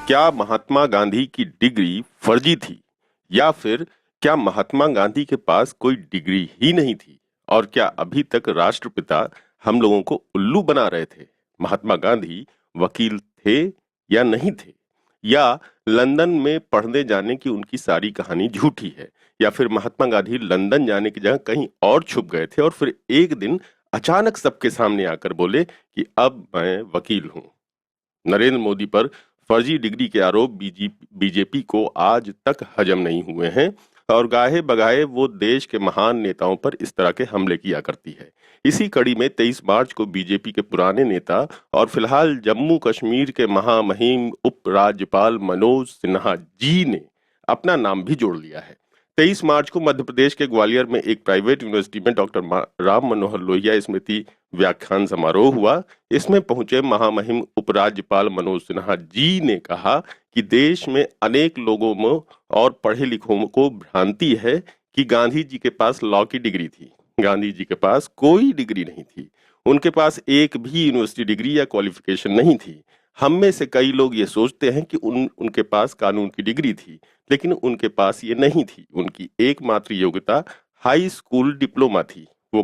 क्या महात्मा गांधी की डिग्री फर्जी थी या फिर क्या महात्मा गांधी के पास कोई डिग्री ही नहीं थी? और क्या अभी तक राष्ट्रपिता हम लोगों को उल्लू बना रहे थे? महात्मा गांधी वकील थे या नहीं थे? या लंदन में पढ़ने जाने की उनकी सारी कहानी झूठी है? या फिर महात्मा गांधी लंदन जाने की जगह कहीं और छुप गए थे और फिर एक दिन अचानक सबके सामने आकर बोले कि अब मैं वकील हूं? नरेंद्र मोदी पर फर्जी डिग्री के आरोप बीजेपी को आज तक हजम नहीं हुए हैं और गाहे बगाए वो देश के महान नेताओं पर इस तरह के हमले किया करती है। इसी कड़ी में 23 मार्च को बीजेपी के पुराने नेता और फिलहाल जम्मू कश्मीर के महामहिम उपराज्यपाल मनोज सिन्हा जी ने अपना नाम भी जोड़ लिया है। 23 मार्च को मध्य प्रदेश के ग्वालियर में एक प्राइवेट यूनिवर्सिटी में डॉक्टर राम मनोहर लोहिया स्मृति व्याख्यान समारोह हुआ। इसमें पहुंचे महामहिम उपराज्यपाल मनोज सिन्हा जी ने कहा कि देश में अनेक लोगों में और पढ़े लिखों को भ्रांति है कि गांधी जी के पास लॉ की डिग्री थी। गांधी जी के पास कोई डिग्री नहीं थी। उनके पास एक भी यूनिवर्सिटी डिग्री या क्वालिफिकेशन नहीं थी। हम में से कई लोग ये सोचते हैं कि उनके पास कानून की डिग्री थी, लेकिन उनके पास ये नहीं थी। उनकी एकमात्र योग्यता हाई स्कूल डिप्लोमा थी। वो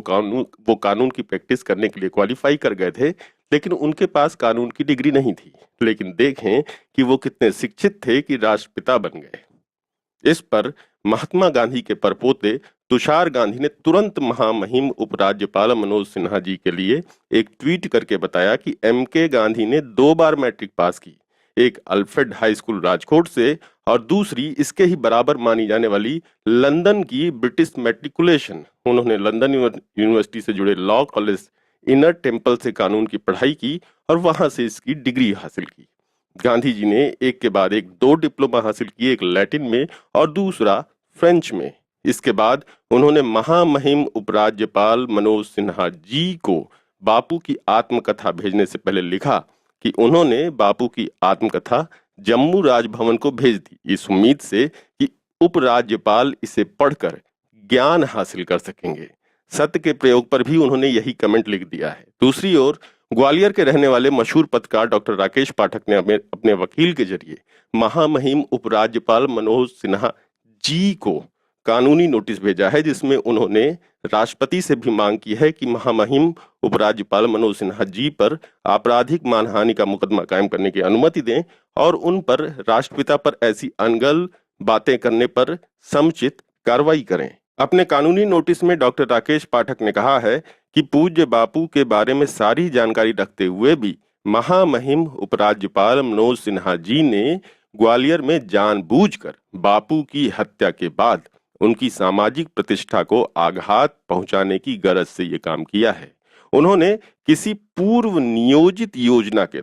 कानून की प्रैक्टिस करने के लिए क्वालिफाई कर गए थे, लेकिन उनके पास कानून की डिग्री नहीं थी। लेकिन देखें कि वो कितने शिक्षित थे कि राष्ट्रपिता बन गए। इस पर महात्मा गांधी के परपोते तुषार गांधी ने तुरंत महामहिम उपराज्यपाल मनोज सिन्हा जी के लिए एक ट्वीट करके बताया कि एमके गांधी ने 2 बार मैट्रिक पास की, एक अल्फ्रेड हाई स्कूल राजकोट से और दूसरी इसके ही बराबर मानी जाने वाली लंदन की ब्रिटिश मैट्रिकुलेशन। उन्होंने लंदन यूनिवर्सिटी से जुड़े लॉ कॉलेज इनर टेम्पल से कानून की पढ़ाई की और वहां से इसकी डिग्री हासिल की। गांधी जी ने एक के बाद एक 2 डिप्लोमा हासिल किए, एक लैटिन में और दूसरा फ्रेंच में। इसके बाद उन्होंने महामहिम उपराज्यपाल मनोज सिन्हा जी को बापू की आत्मकथा भेजने से पहले लिखा कि उन्होंने बापू की आत्मकथा जम्मू राजभवन को भेज दी, इस उम्मीद से कि उपराज्यपाल इसे पढ़कर ज्ञान हासिल कर सकेंगे। सत्य के प्रयोग पर भी उन्होंने यही कमेंट लिख दिया है। दूसरी ओर ग्वालियर के रहने वाले मशहूर पत्रकार डॉक्टर राकेश पाठक ने अपने वकील के जरिए महामहिम उपराज्यपाल मनोज सिन्हा जी को कानूनी नोटिस भेजा है, जिसमें उन्होंने राष्ट्रपति से भी मांग की है कि महामहिम उपराज्यपाल मनोज सिन्हा जी पर आपराधिक मानहानि का मुकदमा कायम करने की अनुमति दें और उन पर राष्ट्रपिता पर ऐसी अनगढ़ बातें करने पर समुचित कार्रवाई करें। अपने कानूनी नोटिस में डॉक्टर राकेश पाठक ने कहा है कि पूज्य बापू के बारे में सारी जानकारी रखते हुए भी महामहिम उपराज्यपाल मनोज सिन्हा जी ने ग्वालियर में जानबूझकर बापू की हत्या के बाद उनकी सामाजिक प्रतिष्ठा को आघात पहुंचाने की गरज से ये काम किया है। उन्होंने किसी पूर्व नियोजित योजना के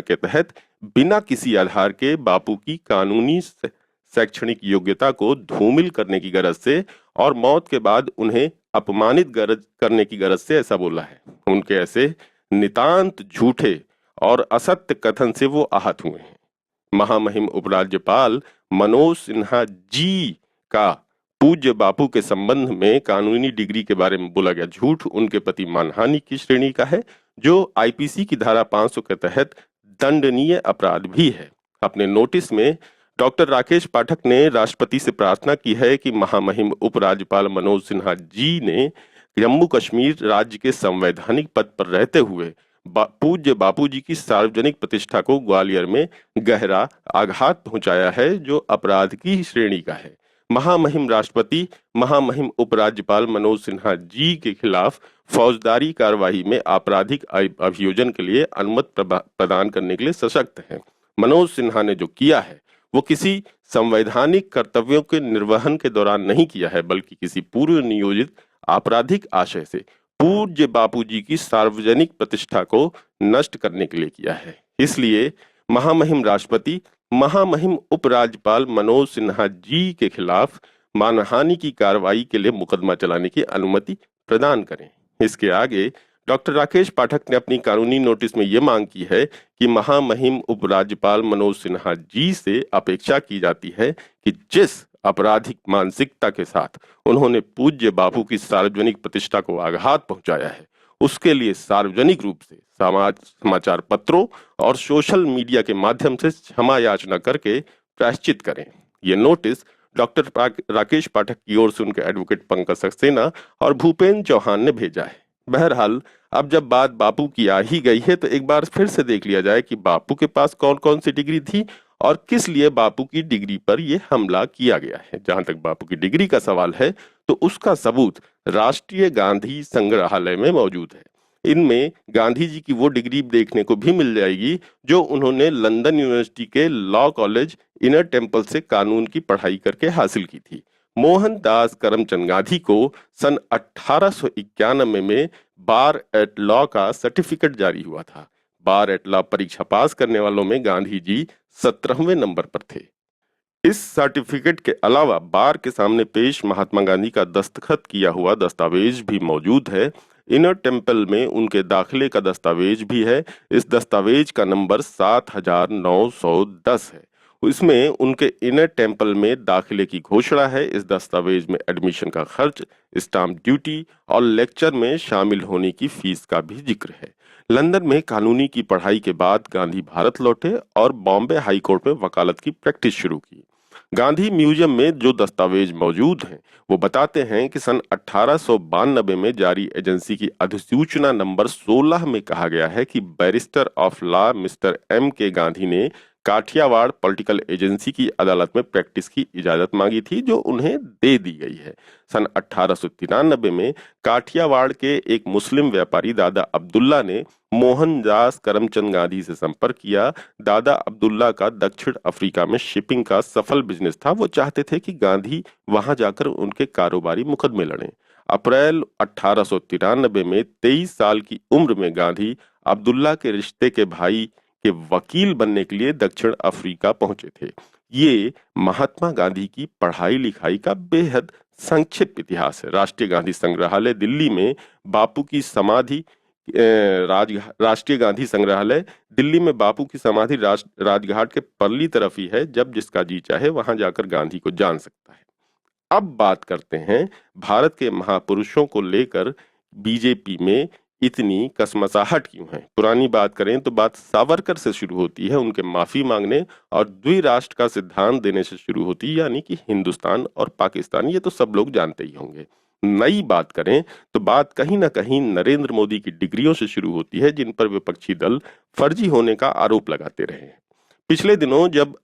तहत बिना किसी आधार के बापू की कानूनी शैक्षणिक योग्यता को धूमिल करने की गरज से और मौत के बाद उन्हें अपमानित करने की गरज से ऐसा बोला है। उनके ऐसे नितांत झूठे और असत्य कथन से वो आहत हुए हैं। महामहिम उपराज्यपाल मनोज सिन्हा जी का पूज्य बापू के संबंध में कानूनी डिग्री के बारे में बोला गया झूठ उनके प्रति मानहानि की श्रेणी का है, जो आईपीसी की धारा 500 के तहत दंडनीय अपराध भी है। अपने नोटिस में डॉक्टर राकेश पाठक ने राष्ट्रपति से प्रार्थना की है कि महामहिम उपराज्यपाल मनोज सिन्हा जी ने जम्मू कश्मीर राज्य के संवैधानिक पद पर रहते हुए पूज्य बापू जी की सार्वजनिक प्रतिष्ठा को ग्वालियर में गहरा आघात पहुंचाया है, जो अपराध की श्रेणी का है। महामहिम राष्ट्रपति महामहिम उपराज्यपाल मनोज सिन्हा जी के खिलाफ फौजदारी कार्रवाई में आपराधिक अभियोजन के लिए अनुमति प्रदान करने के लिए सशक्त है। मनोज सिन्हा ने जो किया है वो किसी संवैधानिक कर्तव्यों के निर्वहन के दौरान नहीं किया है, बल्कि किसी पूर्व नियोजित आपराधिक आशय से पूज्य बापूजी की सार्वजनिक प्रतिष्ठा को नष्ट करने के लिए किया है। इसलिए महामहिम राष्ट्रपति महामहिम उपराज्यपाल मनोज सिन्हा जी के खिलाफ मानहानि की कार्रवाई के लिए मुकदमा चलाने की अनुमति प्रदान करें। इसके आगे डॉक्टर राकेश पाठक ने अपनी कानूनी नोटिस में ये मांग की है कि महामहिम उपराज्यपाल मनोज सिन्हा जी से अपेक्षा की जाती है कि जिस आपराधिक मानसिकता के साथ उन्होंने पूज्य बापू की सार्वजनिक प्रतिष्ठा को आघात पहुंचाया है, उसके लिए सार्वजनिक रूप से समाचार पत्रों और सोशल मीडिया के माध्यम से क्षमा याचना करके प्रायश्चित करें। ये नोटिस डॉक्टर राकेश पाठक की ओर से उनके एडवोकेट पंकज सक्सेना और भूपेंद्र चौहान ने भेजा है। बहरहाल, अब जब बात बापू की आ ही गई है तो एक बार फिर से देख लिया जाए कि बापू के पास कौन कौन सी डिग्री थी और किस लिए बापू की डिग्री पर यह हमला किया गया है। जहां तक बापू की डिग्री का सवाल है तो उसका सबूत राष्ट्रीय गांधी संग्रहालय में मौजूद है। इनमें गांधी जी की वो डिग्री देखने को भी मिल जाएगी जो उन्होंने लंदन यूनिवर्सिटी के लॉ कॉलेज इनर टेम्पल से कानून की पढ़ाई करके हासिल की थी। मोहनदास करमचंद गांधी को सन 1891 में बार एट लॉ का सर्टिफिकेट जारी हुआ था। बार एट लॉ परीक्षा पास करने वालों में गांधी जी 17वें नंबर पर थे। इस सर्टिफिकेट के अलावा बार के सामने पेश महात्मा गांधी का दस्तखत किया हुआ दस्तावेज भी मौजूद है। इनर टेम्पल में उनके दाखिले का दस्तावेज भी है। इस दस्तावेज का नंबर 7910 है। इसमें उनके इनर टेम्पल में दाखिले की घोषणा है। इस दस्तावेज में एडमिशन का खर्च, स्टाम्प ड्यूटी और लेक्चर में शामिल होने की फीस का भी जिक्र है। लंदन में कानूनी की पढ़ाई के बाद गांधी भारत लौटे और बॉम्बे हाई कोर्ट में वकालत की प्रैक्टिस शुरू की। गांधी म्यूजियम में जो दस्तावेज मौजूद हैं वो बताते हैं कि सन 1892 में जारी एजेंसी की अधिसूचना नंबर 16 में कहा गया है कि barrister of law mister M K Gandhi ने काठियावाड़ पॉलिटिकल एजेंसी की अदालत में प्रैक्टिस की इजाजत मांगी थी, जो उन्हें दे दी गई है। सन 1893 में काठियावाड़ के एक मुस्लिम व्यापारी दादा अब्दुल्ला ने मोहनदास करमचंद गांधी से संपर्क किया। दादा अब्दुल्ला का दक्षिण अफ्रीका में शिपिंग का सफल बिजनेस था। वो चाहते थे कि गांधी वहां जाकर उनके कारोबारी मुकदमे लड़ें। अप्रैल 1893 में 23 साल की उम्र में गांधी अब्दुल्ला के रिश्ते के भाई के वकील बनने के लिए दक्षिण अफ्रीका पहुंचे थे। ये महात्मा गांधी की पढ़ाई लिखाई का बेहद संक्षिप्त इतिहास है। राष्ट्रीय गांधी संग्रहालय दिल्ली में बापू की समाधि राष्ट्रीय गांधी संग्रहालय दिल्ली में बापू की समाधि राजघाट के परली तरफ ही है। जब जिसका जी चाहे वहां जाकर गांधी को जान सकता है। अब बात करते हैं भारत के महापुरुषों को लेकर बीजेपी में इतनी कसमसाहट क्यों है। पुरानी बात करें तो बात सावरकर से शुरू होती है, उनके माफी मांगने और द्विराष्ट्र का सिद्धांत देने से शुरू होती है, यानी कि हिंदुस्तान और पाकिस्तान। ये तो सब लोग जानते ही होंगे। नई बात करें तो बात कहीं ना कहीं नरेंद्र मोदी की डिग्रियों से शुरू होती है, जिन पर विपक्षी दल फर्जी होने का आरोप लगाते रहे। पिछले दिनों जब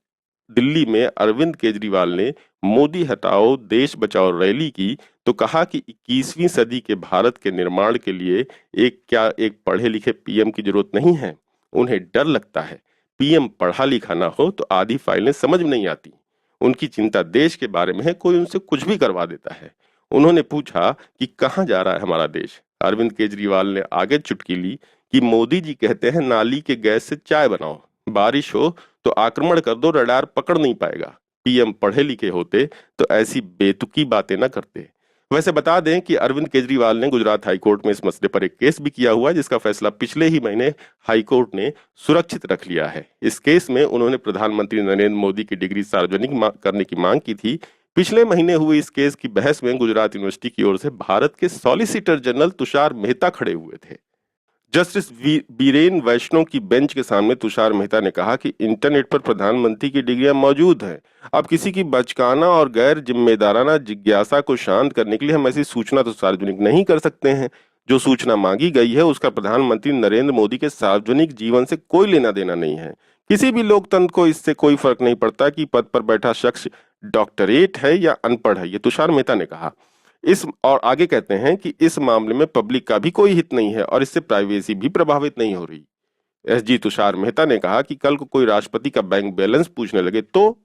दिल्ली में अरविंद केजरीवाल ने मोदी हटाओ देश बचाओ रैली की तो कहा कि 21वीं सदी के भारत के निर्माण के लिए एक पढ़े लिखे पीएम की जरूरत नहीं है। उन्हें डर लगता है पीएम पढ़ा लिखा ना हो तो आधी फाइलें समझ में नहीं आती। उनकी चिंता देश के बारे में है, कोई उनसे कुछ भी करवा देता है। उन्होंने पूछा कि कहाँ जा रहा है हमारा देश। अरविंद केजरीवाल ने आगे चुटकी ली कि मोदी जी कहते हैं नाली के गैस से चाय बनाओ, बारिश हो तो आक्रमण कर दो, रडार पकड़ नहीं पाएगा। पीएम पढ़े लिखे होते तो ऐसी बेतुकी बातें न करते। वैसे बता दें कि अरविंद केजरीवाल ने गुजरात हाईकोर्ट में इस मसले पर एक केस भी किया हुआ है, जिसका फैसला पिछले ही महीने हाईकोर्ट ने सुरक्षित रख लिया है। इस केस में उन्होंने प्रधानमंत्री नरेंद्र मोदी की डिग्री सार्वजनिक करने की मांग की थी। पिछले महीने हुई इस केस की बहस में गुजरात यूनिवर्सिटी की ओर से भारत के सॉलिसिटर जनरल तुषार मेहता खड़े हुए थे। जस्टिस बीरेन वैष्णव की बेंच के सामने तुषार मेहता ने कहा कि इंटरनेट पर प्रधानमंत्री की डिग्रियां मौजूद हैं। अब किसी की बचकाना और गैर जिम्मेदाराना जिज्ञासा को शांत करने के लिए हम ऐसी सूचना तो सार्वजनिक नहीं कर सकते हैं। जो सूचना मांगी गई है उसका प्रधानमंत्री नरेंद्र मोदी के सार्वजनिक जीवन से कोई लेना देना नहीं है। किसी भी लोकतंत्र को इससे कोई फर्क नहीं पड़ता कि पद पर बैठा शख्स डॉक्टरेट है या अनपढ़ है, ये तुषार मेहता ने कहा। और आगे कहते हैं कि इस मामले में पब्लिक का भी कोई हित नहीं है और इससे प्राइवेसी भी प्रभावित नहीं हो रही। एसजी तुषार मेहता ने कहा कि कल को कोई राष्ट्रपति का बैंक बैलेंस पूछने लगे तो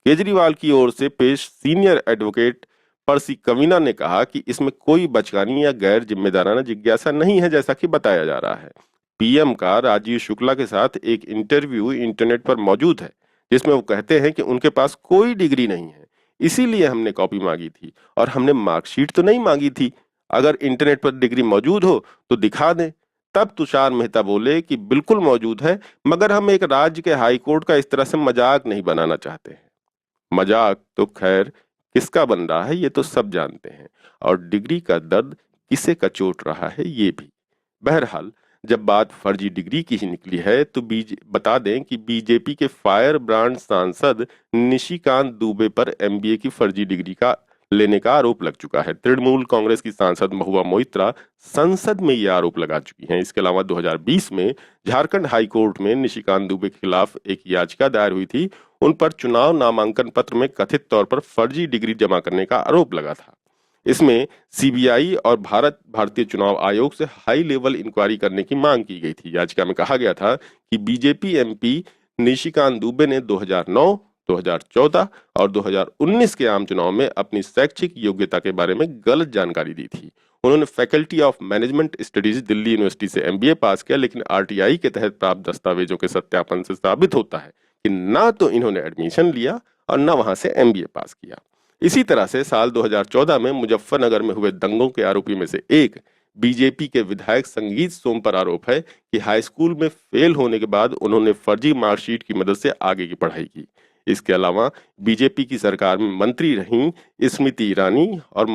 केजरीवाल की ओर से पेश सीनियर एडवोकेट पर्सी कवीना ने कहा कि इसमें कोई बचकानी या गैर जिम्मेदाराना जिज्ञासा नहीं है, जैसा कि बताया जा रहा है। पीएम का राजीव शुक्ला के साथ एक इंटरव्यू इंटरनेट पर मौजूद है, जिसमें वो कहते हैं कि उनके पास कोई डिग्री नहीं है, इसीलिए हमने कॉपी मांगी थी और हमने मार्कशीट तो नहीं मांगी थी। अगर इंटरनेट पर डिग्री मौजूद हो तो दिखा दें। तब तुषार मेहता बोले कि बिल्कुल मौजूद है, मगर हम एक राज्य के हाई कोर्ट का इस तरह से मजाक नहीं बनाना चाहते हैं। मजाक तो खैर किसका बन रहा है ये तो सब जानते हैं, और डिग्री का दर्द किसे का चोट रहा है ये भी। बहरहाल, जब बात फर्जी डिग्री की ही निकली है तो बता दें कि बीजेपी के फायर ब्रांड सांसद निशिकांत दुबे पर एमबीए की फर्जी डिग्री का लेने का आरोप लग चुका है। तृणमूल कांग्रेस की सांसद महुआ मोइत्रा संसद में ये आरोप लगा चुकी हैं। इसके अलावा 2020 में झारखंड हाई कोर्ट में निशिकांत दुबे के खिलाफ एक याचिका दायर हुई थी। उन पर चुनाव नामांकन पत्र में कथित तौर पर फर्जी डिग्री जमा करने का आरोप लगा था। इसमें सीबीआई और भारतीय चुनाव आयोग से हाई लेवल इंक्वायरी करने की मांग की गई थी। याचिका में कहा गया था कि बीजेपी एमपी निशिकांत दुबे ने 2009, 2014 और 2019 के आम चुनाव में अपनी शैक्षिक योग्यता के बारे में गलत जानकारी दी थी। उन्होंने faculty of management studies Delhi university से एमबीए पास किया, लेकिन आरटीआई के तहत प्राप्त दस्तावेजों के सत्यापन से साबित होता है कि ना तो इन्होंने एडमिशन लिया और न वहां से एमबीए पास किया। इसी तरह से साल 2014 में मुजफ्फरनगर में हुए दंगों के आरोपी में से एक बीजेपी के विधायक संगीत सोम पर आरोप है कि हाई स्कूल में फेल होने के बाद उन्होंने फर्जी मार्कशीट की मदद से आगे की पढ़ाई की। इसके अलावा बीजेपी की सरकार में मंत्री रहीं स्मृति ईरानी और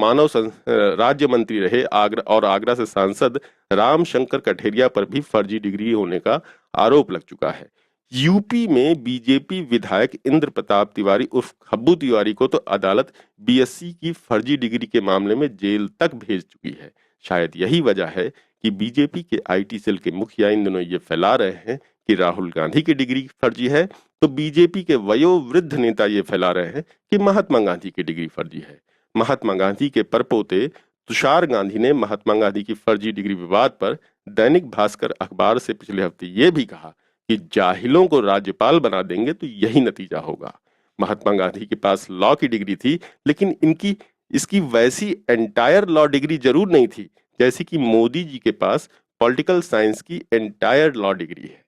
राज्य मंत्री रहे आगरा से सांसद रामशंकर कठेरिया पर भी फर्जी डिग्री होने का आरोप लग चुका है। यूपी में बीजेपी विधायक इंद्र प्रताप तिवारी उर्फ खब्बू तिवारी को तो अदालत बीएससी की फर्जी डिग्री के मामले में जेल तक भेज चुकी है। शायद यही वजह है कि बीजेपी के आईटी सेल के मुखिया इन दिनों ये फैला रहे हैं कि राहुल गांधी की डिग्री फर्जी है, तो बीजेपी के वयोवृद्ध नेता ये फैला रहे हैं कि महात्मा गांधी की डिग्री फर्जी है। महात्मा गांधी के परपोते तुषार गांधी ने महात्मा गांधी की फर्जी डिग्री विवाद पर दैनिक भास्कर अखबार से पिछले हफ्ते ये भी कहा कि जाहिलों को राज्यपाल बना देंगे तो यही नतीजा होगा। महात्मा गांधी के पास लॉ की डिग्री थी, लेकिन इसकी वैसी एंटायर लॉ डिग्री जरूर नहीं थी जैसी कि मोदी जी के पास पॉलिटिकल साइंस की एंटायर लॉ डिग्री है।